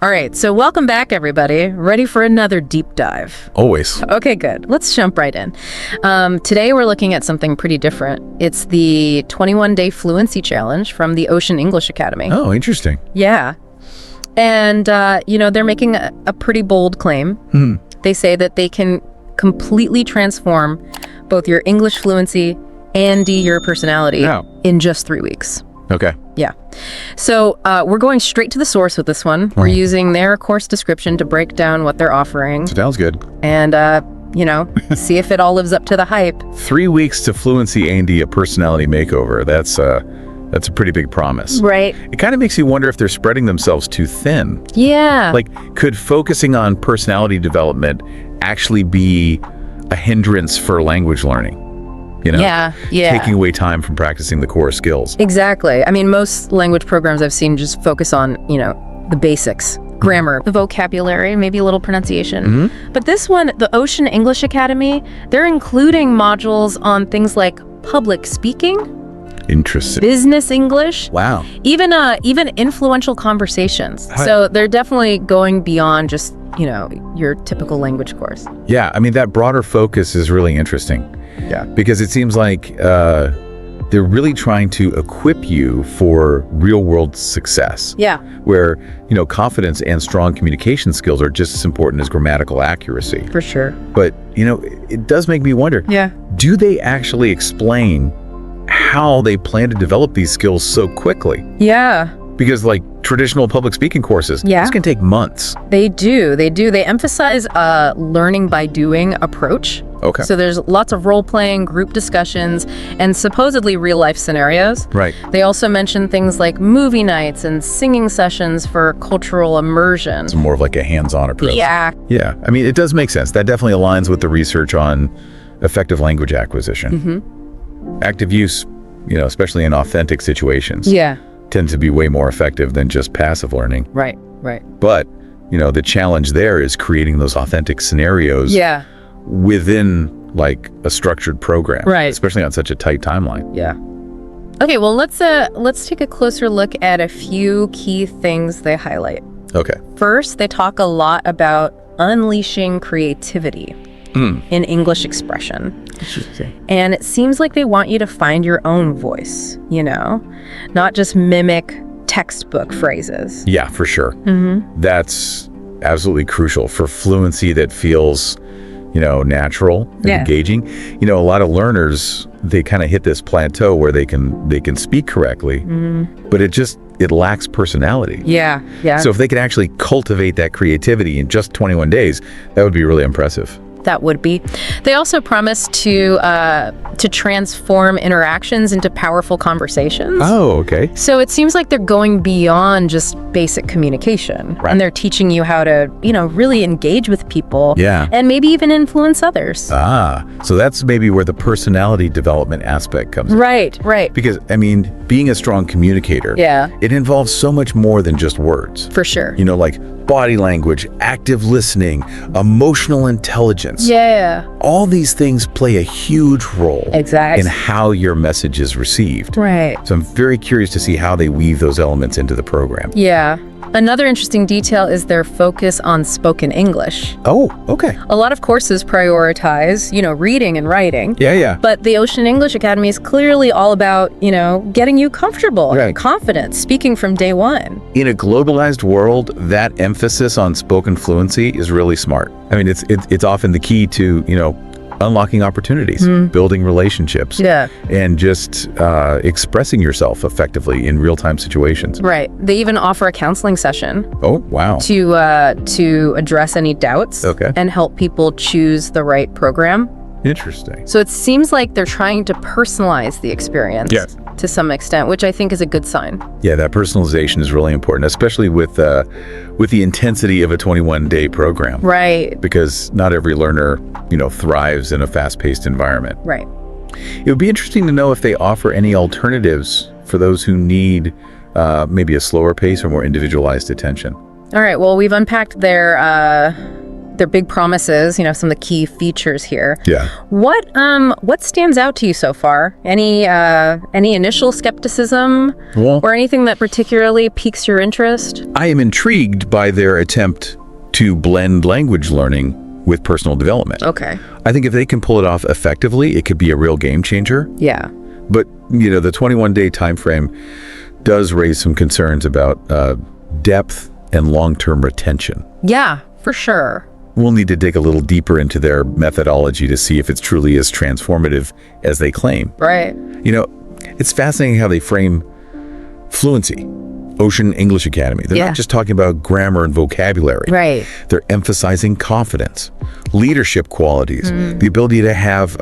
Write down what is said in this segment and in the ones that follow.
All right, so welcome back, everybody. Ready for another deep dive? Always. Okay, good. Let's jump right in. Today, we're looking at something pretty different. It's the 21-day Fluency Challenge from the Ocean English Academy. Oh, interesting. Yeah. And, they're making a pretty bold claim. They say that they can completely transform both your English fluency and your personality in just 3 weeks. Okay. Yeah. So we're going straight to the source with this one. We're using their course description to break down what they're offering. Sounds good. And, see if it all lives up to the hype. 3 weeks to fluency and a personality makeover. That's a pretty big promise. Right. It kind of makes you wonder if they're spreading themselves too thin. Yeah. Like, could focusing on personality development actually be a hindrance for language learning? Yeah. Taking away time from practicing the core skills. Exactly. I mean, most language programs I've seen just focus on, the basics. Grammar, the vocabulary, maybe a little pronunciation. But this one, the Ocean English Academy, they're including modules on things like public speaking, Interesting. business English, Wow. even influential conversations. So they're definitely going beyond just, your typical language course. Yeah, I mean, that broader focus is really interesting. Yeah. Because it seems like they're really trying to equip you for real-world success. Yeah. Where, confidence and strong communication skills are just as important as grammatical accuracy. For sure. But, it does make me wonder, Yeah. do they actually explain how they plan to develop these skills so quickly? Yeah. Because, like, traditional public speaking courses, this can take months. They do. They emphasize a learning by doing approach. Okay. So there's lots of role-playing, group discussions, and supposedly real-life scenarios. Right. They also mention things like movie nights and singing sessions for cultural immersion. It's more of like a hands-on approach. Yeah. Yeah. I mean, it does make sense. That definitely aligns with the research on effective language acquisition. Active use, especially in authentic situations, Yeah. tend to be way more effective than just passive learning. Right. But, the challenge there is creating those authentic scenarios Yeah. within like a structured program, Right. especially on such a tight timeline. Yeah. Okay, well, let's take a closer look at a few key things they highlight. Okay. First, they talk a lot about unleashing creativity in English expression. And it seems like they want you to find your own voice, not just mimic textbook phrases. Yeah, for sure. That's absolutely crucial for fluency that feels, natural and engaging. A lot of learners, they kind of hit this plateau where they can speak correctly, but it lacks personality. Yeah. So if they could actually cultivate that creativity in just 21 days, that would be really impressive. That would be. They also promise to transform interactions into powerful conversations. Oh, okay. So it seems like they're going beyond just basic communication. Right. And they're teaching you how to, really engage with people. Yeah. And maybe even influence others. So that's maybe where the personality development aspect comes in. Right. Because, being a strong communicator, it involves so much more than just words. For sure. Like body language, active listening, emotional intelligence. Yeah. All these things play a huge role Exactly. in how your message is received. Right. So I'm very curious to see how they weave those elements into the program. Yeah. Another interesting detail is their focus on spoken English. Oh, okay. A lot of courses prioritize, reading and writing. Yeah. But the Ocean English Academy is clearly all about, getting you comfortable Right. and confident speaking from day one. In a globalized world, that emphasis on spoken fluency is really smart. It's often the key to, unlocking opportunities, building relationships, and just expressing yourself effectively in real-time situations. Right. They even offer a counseling session Oh, wow. to address any doubts and help people choose the right program. Interesting. So it seems like they're trying to personalize the experience to some extent, which I think is a good sign. Yeah, that personalization is really important, especially with the intensity of a 21-day program. Right. Because not every learner, thrives in a fast-paced environment. Right. It would be interesting to know if they offer any alternatives for those who need maybe a slower pace or more individualized attention. All right. Well, we've unpacked their their big promises, some of the key features here. Yeah. What stands out to you so far? Any initial skepticism or anything that particularly piques your interest? I am intrigued by their attempt to blend language learning with personal development. Okay. I think if they can pull it off effectively, it could be a real game changer. Yeah. But, the 21-day time frame does raise some concerns about depth and long-term retention. Yeah, for sure. We'll need to dig a little deeper into their methodology to see if it's truly as transformative as they claim. Right. It's fascinating how they frame Fluency, Ocean English Academy. They're not just talking about grammar and vocabulary. Right. They're emphasizing confidence, leadership qualities, the ability to have,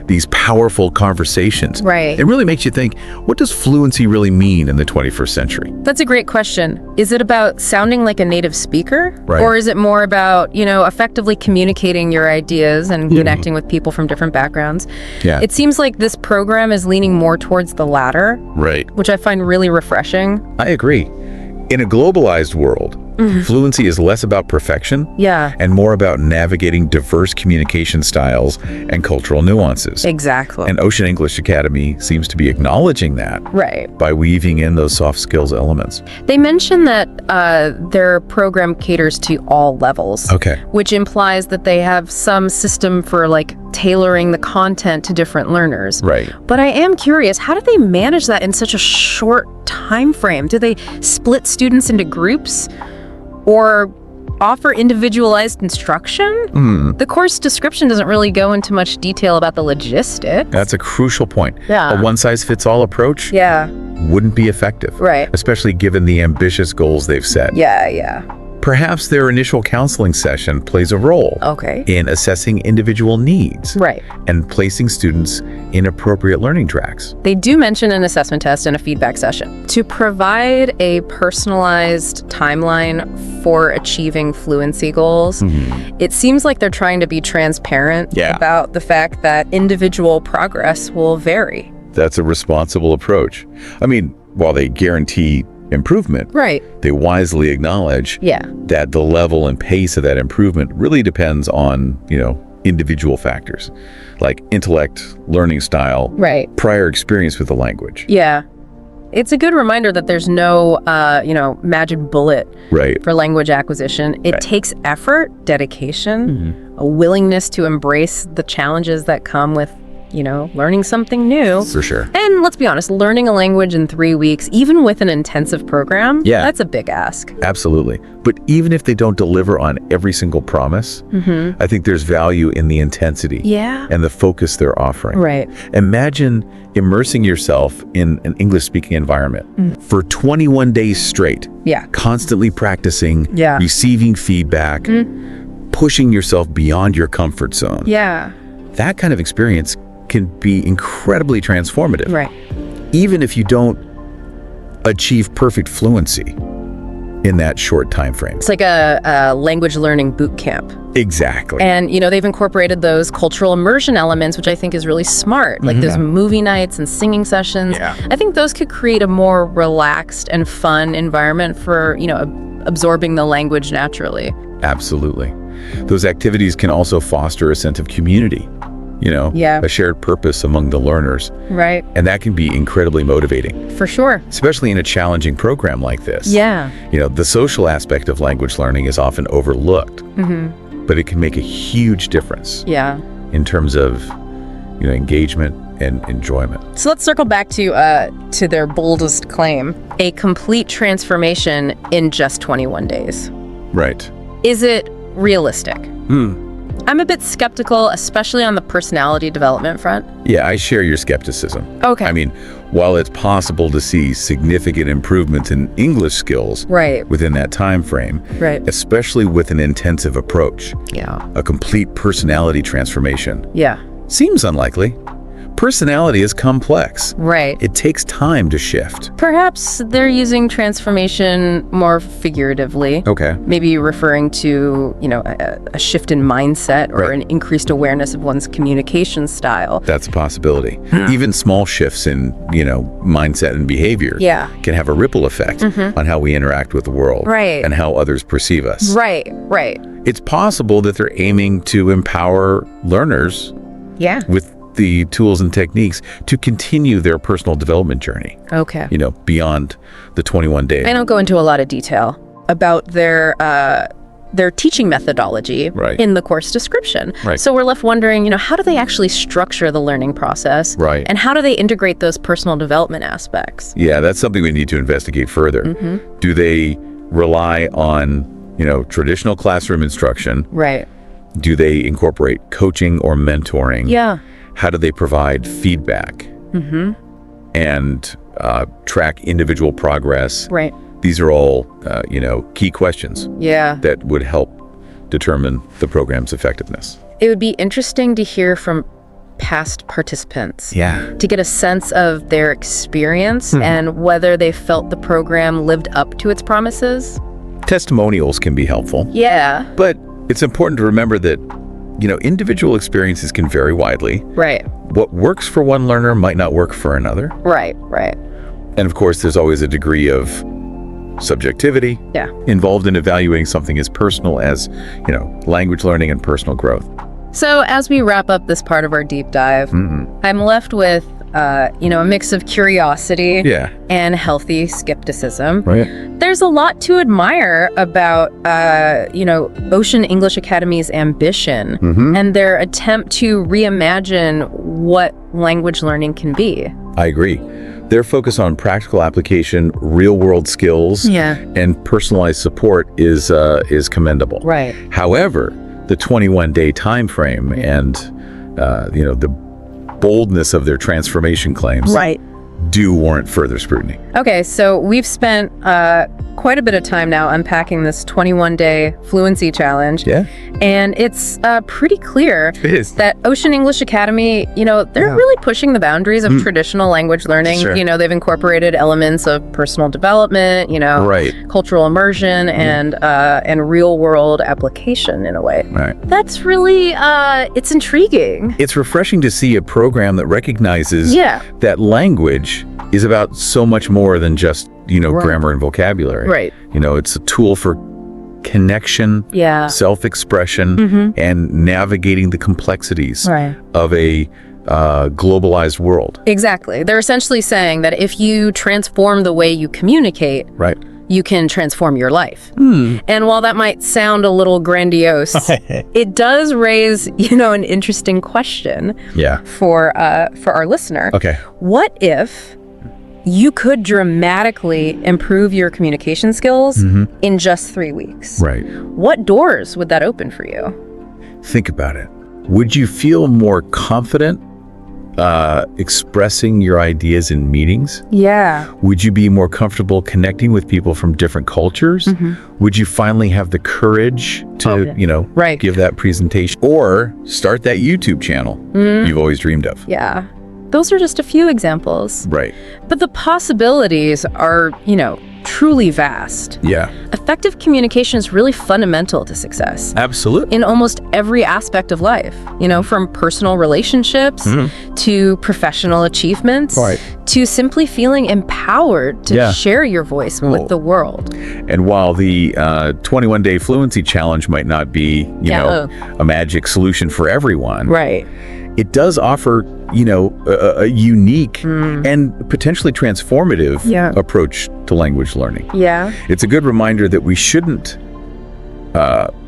these powerful conversations. Right. It really makes you think, what does fluency really mean in the 21st century? That's a great question. Is it about sounding like a native speaker? Right. Or is it more about, effectively communicating your ideas and connecting with people from different backgrounds? Yeah. It seems like this program is leaning more towards the latter, Right. which I find really refreshing. I agree. In a globalized world, fluency is less about perfection and more about navigating diverse communication styles and cultural nuances. Exactly. And Ocean English Academy seems to be acknowledging that by weaving in those soft skills elements. They mention that their program caters to all levels. Okay. Which implies that they have some system for tailoring the content to different learners. Right. But I am curious, how do they manage that in such a short time frame? Do they split students into groups or offer individualized instruction? The course description doesn't really go into much detail about the logistics. That's a crucial point. Yeah. A one-size-fits-all approach wouldn't be effective. Right. Especially given the ambitious goals they've set. Yeah. Perhaps their initial counseling session plays a role in assessing individual needs and placing students in appropriate learning tracks. They do mention an assessment test and a feedback session to provide a personalized timeline for achieving fluency goals. It seems like they're trying to be transparent about the fact that individual progress will vary. That's a responsible approach. I mean, while they guarantee improvement, they wisely acknowledge that the level and pace of that improvement really depends on, individual factors like intellect, learning style, prior experience with the language. Yeah. It's a good reminder that there's no, magic bullet for language acquisition. It takes effort, dedication, a willingness to embrace the challenges that come with learning something new. For sure. And let's be honest, learning a language in 3 weeks, even with an intensive program, that's a big ask. Absolutely. But even if they don't deliver on every single promise, I think there's value in the intensity and the focus they're offering. Right. Imagine immersing yourself in an English-speaking environment for 21 days straight, constantly practicing, receiving feedback, pushing yourself beyond your comfort zone. Yeah. That kind of experience can be incredibly transformative. Right. Even if you don't achieve perfect fluency in that short time frame. It's like a language learning boot camp. Exactly. And, they've incorporated those cultural immersion elements, which I think is really smart. Like those movie nights and singing sessions. I think those could create a more relaxed and fun environment for, absorbing the language naturally. Absolutely. Those activities can also foster a sense of community, a shared purpose among the learners. Right. And that can be incredibly motivating. For sure. Especially in a challenging program like this. Yeah. The social aspect of language learning is often overlooked, but it can make a huge difference. Yeah. In terms of, engagement and enjoyment. So let's circle back to their boldest claim, a complete transformation in just 21 days. Right. Is it realistic? I'm a bit skeptical, especially on the personality development front. Yeah, I share your skepticism. Okay. I mean, while it's possible to see significant improvements in English skills within that time frame, especially with an intensive approach, a complete personality transformation, seems unlikely. Personality is complex. Right. It takes time to shift. Perhaps they're using transformation more figuratively. Okay. Maybe referring to, a shift in mindset or an increased awareness of one's communication style. That's a possibility. Even small shifts in, mindset and behavior can have a ripple effect on how we interact with the world and how others perceive us. Right. it's possible that they're aiming to empower learners with the tools and techniques to continue their personal development journey. Okay. Beyond the 21 days. I don't go into a lot of detail about their teaching methodology in the course description. Right. So we're left wondering, how do they actually structure the learning process? Right. And how do they integrate those personal development aspects? Yeah, that's something we need to investigate further. Do they rely on, traditional classroom instruction? Right. Do they incorporate coaching or mentoring? Yeah. How do they provide feedback? And track individual progress? Right. These are all, key questions that would help determine the program's effectiveness. It would be interesting to hear from past participants. Yeah. To get a sense of their experience and whether they felt the program lived up to its promises. Testimonials can be helpful. Yeah. But it's important to remember that, individual experiences can vary widely. Right. What works for one learner might not work for another. Right. And of course, there's always a degree of subjectivity involved in evaluating something as personal as, language learning and personal growth. So as we wrap up this part of our deep dive, I'm left with, a mix of curiosity and healthy skepticism. Right. There's a lot to admire about, Ocean English Academy's ambition and their attempt to reimagine what language learning can be. I agree. Their focus on practical application, real-world skills, and personalized support is commendable. Right. However, the 21-day time frame and the boldness of their transformation claims do warrant further scrutiny. Okay, so we've spent quite a bit of time now unpacking this 21-day fluency challenge. Yeah. And it's pretty clear that Ocean English Academy, they're really pushing the boundaries of traditional language learning. Sure. They've incorporated elements of personal development, cultural immersion and real-world application in a way. Right. That's really, it's intriguing. It's refreshing to see a program that recognizes that language is about so much more than just, grammar and vocabulary. Right. It's a tool for connection, self-expression, and navigating the complexities of a globalized world. Exactly. They're essentially saying that if you transform the way you communicate, you can transform your life. And while that might sound a little grandiose, it does raise, an interesting question for our listener. Okay. What if you could dramatically improve your communication skills in just 3 weeks? Right. What doors would that open for you? Think about it. Would you feel more confident expressing your ideas in meetings? Yeah. Would you be more comfortable connecting with people from different cultures? Would you finally have the courage to, give that presentation or start that YouTube channel you've always dreamed of? Yeah. Those are just a few examples. Right. But the possibilities are, truly vast. Yeah. Effective communication is really fundamental to success. Absolutely. In almost every aspect of life, from personal relationships to professional achievements to simply feeling empowered to share your voice with the world. And while the 21-day fluency challenge might not be, a magic solution for everyone. Right. It does offer, a unique and potentially transformative approach to language learning. Yeah. It's a good reminder that we shouldn't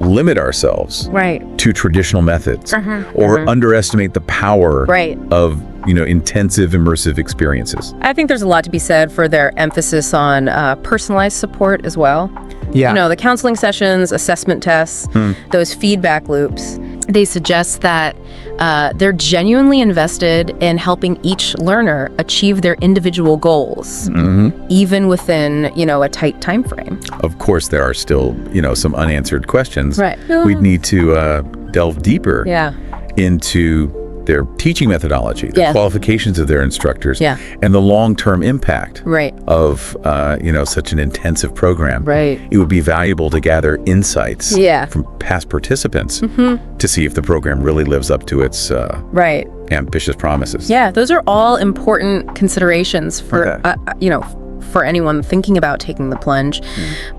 limit ourselves to traditional methods or underestimate the power of, intensive immersive experiences. I think there's a lot to be said for their emphasis on personalized support as well. Yeah. The counseling sessions, assessment tests, those feedback loops, they suggest that they're genuinely invested in helping each learner achieve their individual goals, even within, a tight time frame. Of course, there are still, some unanswered questions. Right. We'd need to delve deeper into their teaching methodology, the qualifications of their instructors, and the long-term impact of, such an intensive program. Right. It would be valuable to gather insights from past participants to see if the program really lives up to its ambitious promises. Yeah, those are all important considerations for, for anyone thinking about taking the plunge.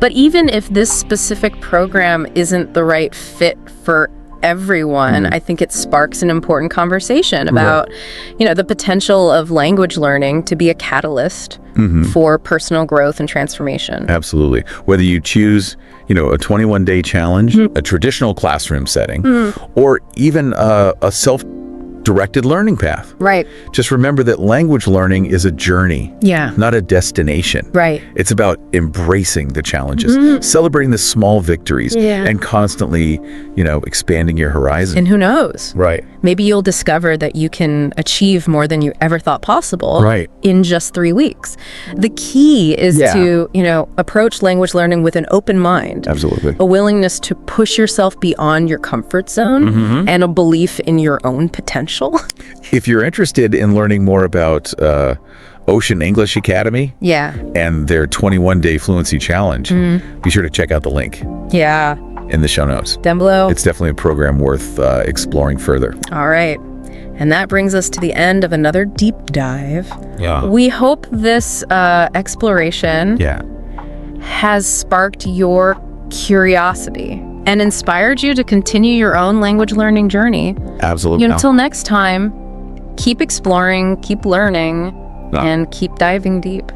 But even if this specific program isn't the right fit for everyone, I think it sparks an important conversation about, the potential of language learning to be a catalyst for personal growth and transformation. Absolutely. Whether you choose, a 21-day challenge, a traditional classroom setting, or even a self-directed learning path. Right. Just remember that language learning is a journey, not a destination. Right. It's about embracing the challenges, celebrating the small victories, and constantly, expanding your horizon. And who knows? Right. Maybe you'll discover that you can achieve more than you ever thought possible in just 3 weeks. The key is to, approach language learning with an open mind. Absolutely. A willingness to push yourself beyond your comfort zone and a belief in your own potential. If you're interested in learning more about Ocean English Academy and their 21-day fluency challenge, be sure to check out the link in the show notes. Down below. It's definitely a program worth exploring further. All right. And that brings us to the end of another deep dive. We hope this exploration has sparked your curiosity and inspired you to continue your own language learning journey. Absolutely. Until next time, keep exploring, keep learning, and keep diving deep.